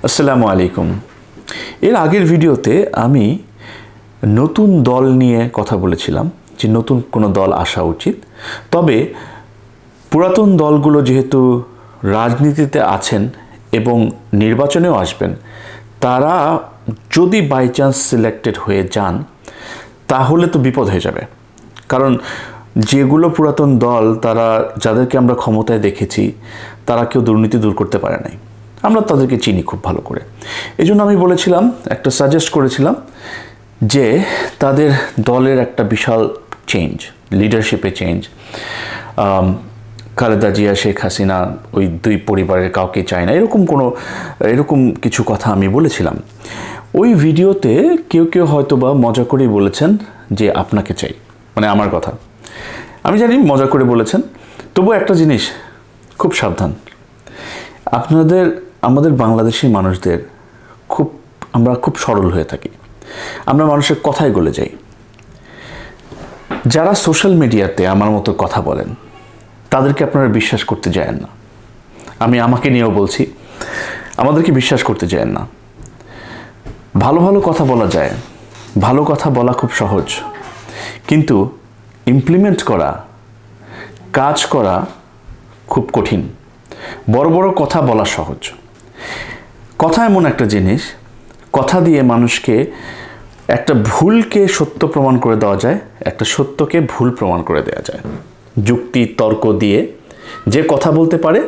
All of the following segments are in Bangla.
আসসালামু আলাইকুম। এর আগের ভিডিওতে আমি নতুন দল নিয়ে কথা বলেছিলাম যে নতুন কোনো দল আসা উচিত। তবে পুরাতন দলগুলো যেহেতু রাজনীতিতে আছেন এবং নির্বাচনেও আসবেন, তারা যদি বাই চান্স সিলেক্টেড হয়ে যান তাহলে তো বিপদ হয়ে যাবে। কারণ যেগুলো পুরাতন দল, তারা যাদেরকে আমরা ক্ষমতায় দেখেছি, তারা কেউ দুর্নীতি দূর করতে পারে নাই। আমরা তাদেরকে চিনি খুব ভালো করে। এই জন্য আমি বলেছিলাম, একটা সাজেস্ট করেছিলাম যে তাদের দলের একটা বিশাল চেঞ্জ, লিডারশিপে চেঞ্জ। খালেদা জিয়া, শেখ হাসিনা ওই দুই পরিবারের কাউকে চায় না, এরকম কিছু কথা আমি বলেছিলাম। ওই ভিডিওতে কেউ কেউ হয়তো বা মজা করেই বলেছেন যে আপনাকে চাই, মানে আমার কথা। আমি জানি মজা করে বলেছেন, তবু একটা জিনিস খুব সাবধান। আমাদের বাংলাদেশি মানুষদের আমরা খুব সরল হয়ে থাকি, আমরা মানুষের কথায় গলে যাই। যারা সোশ্যাল মিডিয়াতে আমার মতো কথা বলেন তাদেরকে আপনারা বিশ্বাস করতে যায়েন না। আমি আমাকে নিয়েও বলছি, আমাদেরকে বিশ্বাস করতে যায়েন না। ভালো ভালো কথা বলা যায়, ভালো কথা বলা খুব সহজ, কিন্তু ইমপ্লিমেন্ট করা, কাজ করা খুব কঠিন। বড় বড় কথা বলা সহজ। কথা এমন একটা জিনিস, কথা দিয়ে মানুষকে একটা ভুলকে সত্য প্রমাণ করে দেওয়া যায়, একটা সত্যকে ভুল প্রমাণ করে দেওয়া যায়। যুক্তি তর্ক দিয়ে যে কথা বলতে পারে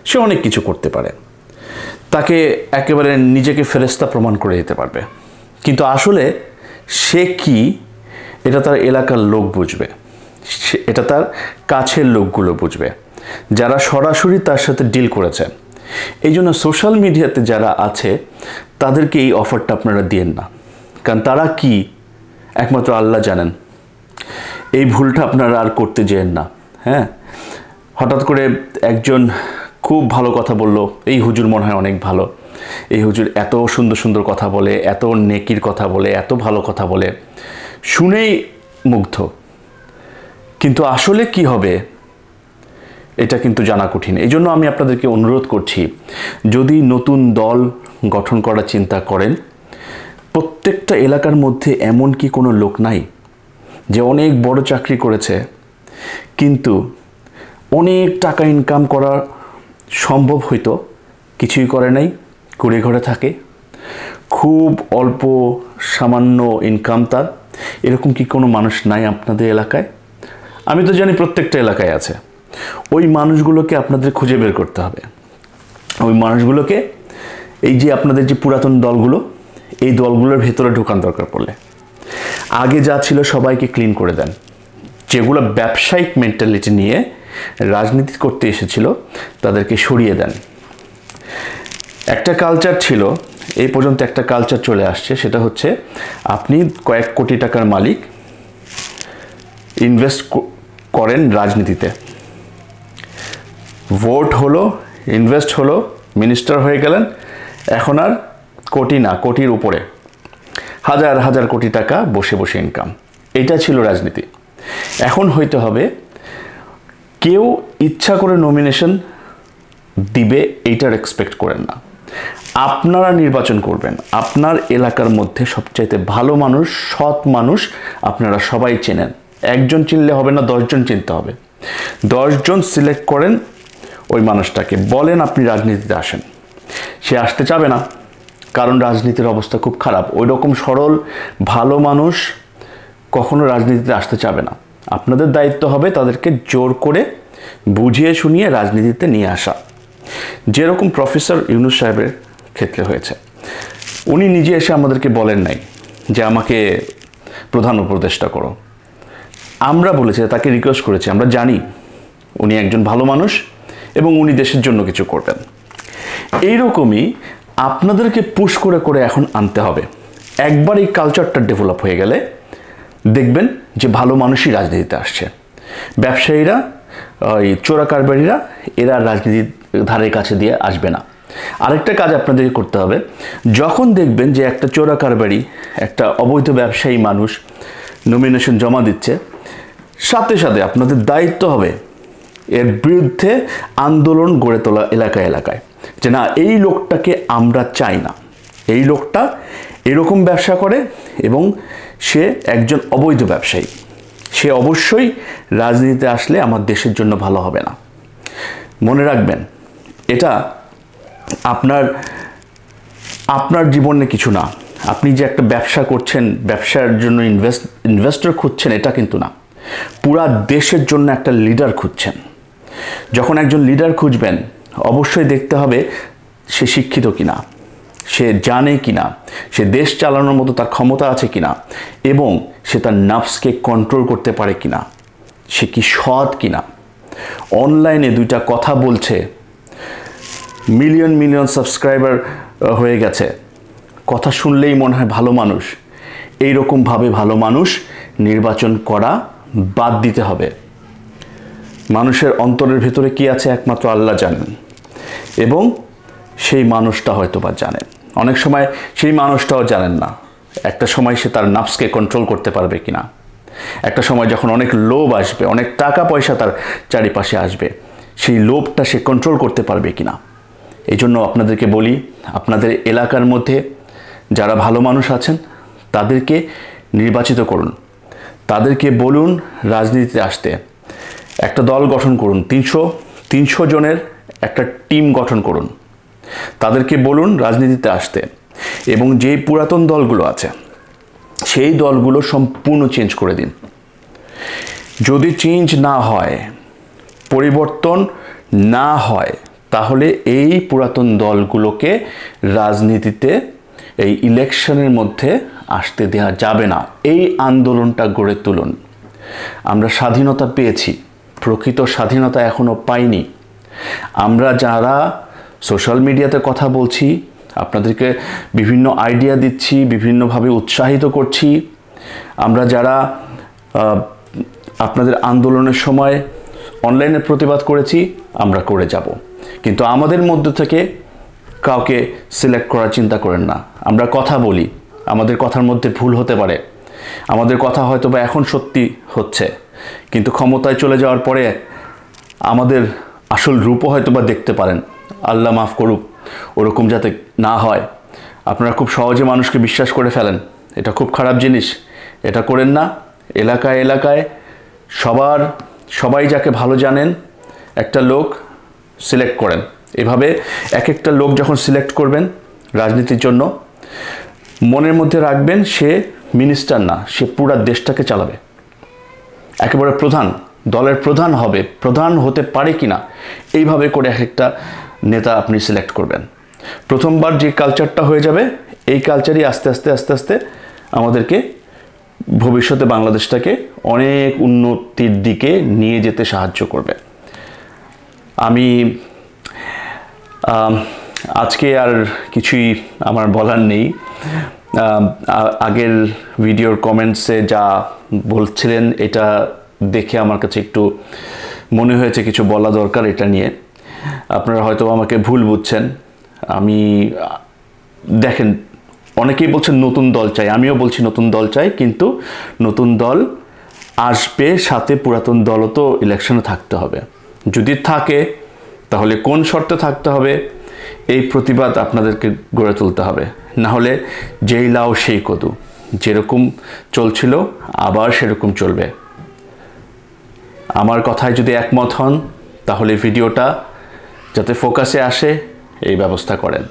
সে অনেক কিছু করতে পারে, তাকে একেবারে নিজেকে ফেরেশতা প্রমাণ করে দিতে পারবে। কিন্তু আসলে সে কি, এটা তার এলাকার লোক বুঝবে, এটা তার কাছের লোকগুলো বুঝবে, যারা সরাসরি তার সাথে ডিল করেছে। এই জন্য সোশ্যাল মিডিয়াতে যারা আছে তাদেরকে এই অফারটা আপনারা দিয়েন না, কারণ তারা কি একমাত্র আল্লাহ জানেন। এই ভুলটা আপনারা আর করতে যেন না। হ্যাঁ, হঠাৎ করে একজন খুব ভালো কথা বলল, এই হুজুর মনে হয় অনেক ভালো, এই হুজুর এত সুন্দর সুন্দর কথা বলে, এত নেকির কথা বলে, এত ভালো কথা বলে, শুনেই মুগ্ধ। কিন্তু আসলে কি হবে এটা কিন্তু জানা কঠিন। এই জন্য আমি আপনাদেরকে অনুরোধ করছি, যদি নতুন দল গঠন করার চিন্তা করেন, প্রত্যেকটা এলাকার মধ্যে এমন কি কোনো লোক নাই যে অনেক বড় চাকরি করেছে কিন্তু অনেক টাকা ইনকাম করা সম্ভব হইতো, কিছুই করে নাই, কুড়ে ঘরে থাকে, খুব অল্প সামান্য ইনকাম তার? এরকম কি কোনো মানুষ নাই আপনাদের এলাকায়? আমি তো জানি প্রত্যেকটা এলাকায় আছে। ওই মানুষগুলোকে আপনাদের খুঁজে বের করতে হবে। ওই মানুষগুলোকে, এই যে আপনাদের যে পুরাতন দলগুলো, এই দলগুলোর ভেতরে ঢোকান দরকার পড়লে। আগে যা ছিল সবাইকে ক্লিন করে দেন। যেগুলো ব্যবসায়িক মেন্টালিটি নিয়ে রাজনীতি করতে এসেছিল তাদেরকে সরিয়ে দেন। একটা কালচার ছিল, এই পর্যন্ত একটা কালচার চলে আসছে, সেটা হচ্ছে আপনি কয়েক কোটি টাকার মালিক, ইনভেস্ট করেন রাজনীতিতে, ভোট হলো, ইনভেস্ট হলো, মিনিস্টার হয়ে গেলেন, এখন আর কোটি না, কোটির উপরে হাজার হাজার কোটি টাকা বসে বসে ইনকাম। এটা ছিল রাজনীতি। এখন হইতে হবে কেউ ইচ্ছা করে নমিনেশন দিবে এইটার এক্সপেক্ট করেন না। আপনারা নির্বাচন করবেন, আপনার এলাকার মধ্যে সবচাইতে ভালো মানুষ, সৎ মানুষ আপনারা সবাই চেনেন। একজন চিনলে হবে না, 10 জন চিনতে হবে। 10 জন সিলেক্ট করেন, ওই মানুষটাকে বলেন আপনি রাজনীতিতে আসেন। সে আসতে চাবে না, কারণ রাজনীতির অবস্থা খুব খারাপ। ওই রকম সরল ভালো মানুষ কখনো রাজনীতিতে আসতে চাবে না। আপনাদের দায়িত্ব হবে তাদেরকে জোর করে বুঝিয়ে শুনিয়ে রাজনীতিতে নিয়ে আসা। যেরকম প্রফেসর ইউনূস সাহেবের ক্ষেত্রে হয়েছে, উনি নিজে এসে আমাদেরকে বলেন নাই যে আমাকে প্রধান উপদেষ্টা করো। আমরা বলেছি, তাকে রিকোয়েস্ট করেছি, আমরা জানি উনি একজন ভালো মানুষ এবং উনি দেশের জন্য কিছু করবেন। এইরকমই আপনাদেরকে পুশ করে করে এখন আনতে হবে। একবার এই কালচারটা ডেভেলপ হয়ে গেলে দেখবেন যে ভালো মানুষই রাজনীতিতে আসছে। ব্যবসায়ীরা, ওই চোরা কারবারিরা, এরা রাজনীতির ধারের কাছে দিয়ে আসবে না। আরেকটা কাজ আপনাদেরকে করতে হবে, যখন দেখবেন যে একটা চোরা কারবারি, একটা অবৈধ ব্যবসায়ী মানুষ নমিনেশন জমা দিচ্ছে, সাথে সাথে আপনাদের দায়িত্ব হবে এর বিরুদ্ধে আন্দোলন গড়ে তোলা এলাকায় এলাকায়। যে না, এই লোকটাকে আমরা চাই না, এই লোকটা এরকম ব্যবসা করে এবং সে একজন অবৈধ ব্যবসায়ী, সে অবশ্যই রাজনীতিতে আসলে আমার দেশের জন্য ভালো হবে না। মনে রাখবেন, এটা আপনার জীবনে কিছু না। আপনি যে একটা ব্যবসা করছেন, ব্যবসার জন্য ইনভেস্টর খুঁজছেন, এটা কিন্তু না। পুরা দেশের জন্য একটা লিডার খুঁজছেন। যখন একজন লিডার খুঁজবেন, অবশ্যই দেখতে হবে সে শিক্ষিত কিনা, সে জানে কিনা, সে দেশ চালানোর মতো তার ক্ষমতা আছে কিনা, এবং সে তার নাফসকে কন্ট্রোল করতে পারে কিনা, সে কি সৎ কিনা। অনলাইনে দুইটা কথা বলছে, মিলিয়ন সাবস্ক্রাইবার হয়ে গেছে, কথা শুনলেই মনে হয় ভালো মানুষ। এইরকমভাবে ভালো মানুষ নির্বাচন করা বাদ দিতে হবে। মানুষের অন্তরের ভেতরে কি আছে একমাত্র আল্লাহ জানেন, এবং সেই মানুষটা হয়তো বা জানেন। অনেক সময় সেই মানুষটাও জানেন না একটা সময় সে তার নাফসকে কন্ট্রোল করতে পারবে কিনা। একটা সময় যখন অনেক লোভ আসবে, অনেক টাকা পয়সা তার চারিপাশে আসবে, সেই লোভটা সে কন্ট্রোল করতে পারবে কিনা। এই জন্য আপনাদেরকে বলি, আপনাদের এলাকার মধ্যে যারা ভালো মানুষ আছেন তাদেরকে নির্বাচিত করুন, তাদেরকে বলুন রাজনীতিতে আসতে। একটা দল গঠন করুন, 300 জনের একটা টিম গঠন করুন, তাদেরকে বলুন রাজনীতিতে আসতে। এবং যেই পুরাতন দলগুলো আছে সেই দলগুলো সম্পূর্ণ চেঞ্জ করে দিন। যদি চেঞ্জ না হয়, পরিবর্তন না হয়, তাহলে এই পুরাতন দলগুলোকে রাজনীতিতে এই ইলেকশনের মধ্যে আসতে দেওয়া যাবে না। এই আন্দোলনটা গড়ে তুলুন। আমরা স্বাধীনতা পেয়েছি, প্রকৃত স্বাধীনতা এখনো পাইনি। আমরা যারা সোশ্যাল মিডিয়াতে কথা বলছি, আপনাদেরকে বিভিন্ন আইডিয়া দিচ্ছি, বিভিন্নভাবে উৎসাহিত করছি, আমরা যারা আপনাদের আন্দোলনের সময় অনলাইনে প্রতিবাদ করেছি, আমরা করে যাব। কিন্তু আমাদের মধ্য থেকে কাউকে সিলেক্ট করার চিন্তা করেন না। আমরা কথা বলি, আমাদের কথার মধ্যে ভুল হতে পারে, আমাদের কথা হয়তো বা এখন সত্যি হচ্ছে, কিন্তু ক্ষমতায় চলে যাওয়ার পরে আমাদের আসল রূপও হয়তো বা দেখতে পারেন। আল্লাহ মাফ করুক, ওরকম যাতে না হয়। আপনারা খুব সহজে মানুষকে বিশ্বাস করে ফেলেন, এটা খুব খারাপ জিনিস, এটা করেন না। এলাকায় সবাই যাকে ভালো জানেন একটা লোক সিলেক্ট করেন। এভাবে এক একটা লোক যখন সিলেক্ট করবেন রাজনীতির জন্য, মনের মধ্যে রাখবেন সে মিনিস্টার না, সে পুরা দেশটাকে চালাবে। একেবারে প্রধান, দলের প্রধান হবে, প্রধান হতে পারে কিনা, এইভাবে করে এক একটা নেতা আপনি সিলেক্ট করবেন। প্রথমবার যে কালচারটা হয়ে যাবে, এই কালচারই আস্তে আস্তে আমাদেরকে ভবিষ্যতে বাংলাদেশটাকে অনেক উন্নতির দিকে নিয়ে যেতে সাহায্য করবে। আমি আজকে আর কিছুই আমার বলার নেই। আগের ভিডিওর কমেন্টসে যা বলছিলেন, এটা দেখে আমার কাছে একটু মনে হয়েছে কিছু বলা দরকার এটা নিয়ে। আপনারা হয়তো আমাকে ভুল বুঝছেন। আমি দেখেন, অনেকেই বলছেন নতুন দল চাই, আমিও বলছি নতুন দল চাই, কিন্তু নতুন দল আসবে, সাথে পুরাতন দলও তো ইলেকশনে থাকতে হবে। যদি থাকে তাহলে কোন শর্তে থাকতে হবে, এই প্রতিবাদ আপনাদেরকে গড়ে তুলতে হবে। না হলে যেই লাউ সেই কদু, যেরকম চলছিল আবার সেরকম চলবে। আমার কথায় যদি একমত হন, তাহলে ভিডিওটা যাতে ফোকাসে আসে এই ব্যবস্থা করেন।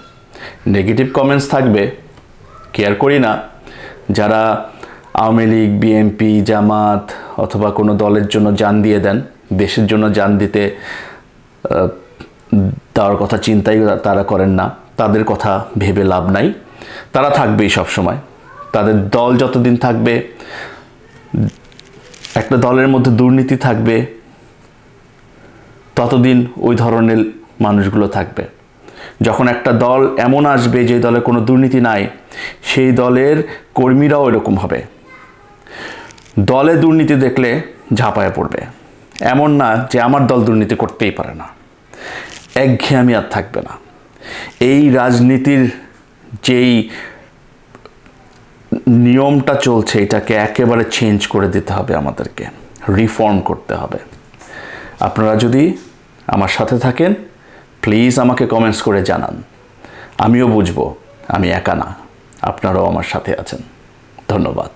নেগেটিভ কমেন্টস থাকবে, কেয়ার করি না। যারা আওয়ামী লীগ, বিএনপি, জামাত অথবা কোনো দলের জন্য জান দিয়ে দেন, দেশের জন্য জান দিতে দেওয়ার কথা চিন্তাই তারা করেন না, তাদের কথা ভেবে লাভ নাই। তারা থাকবেই সবসময়, তাদের দল যতদিন থাকবে, একটা দলের মধ্যে দুর্নীতি থাকবে, ততদিন ওই ধরনের মানুষগুলো থাকবে। যখন একটা দল এমন আসবে যে দলে কোনো দুর্নীতি নাই, সেই দলের কর্মীরাও এরকম হবে। দলে দুর্নীতি দেখলে ঝাঁপায় পড়বে। এমন না যে আমার দল দুর্নীতি করতেই পারে না, একঘেয়েমি আর থাকবে না। এই রাজনীতির যেই নিয়মটা চলছে, এটাকে একেবারে চেঞ্জ করে দিতে হবে, আমাদেরকে রিফর্ম করতে হবে। আপনারা যদি আমার সাথে থাকেন প্লিজ আমাকে কমেন্টস করে জানান। আমিও বুঝবো আমি একা না, আপনারাও আমার সাথে আছেন। ধন্যবাদ।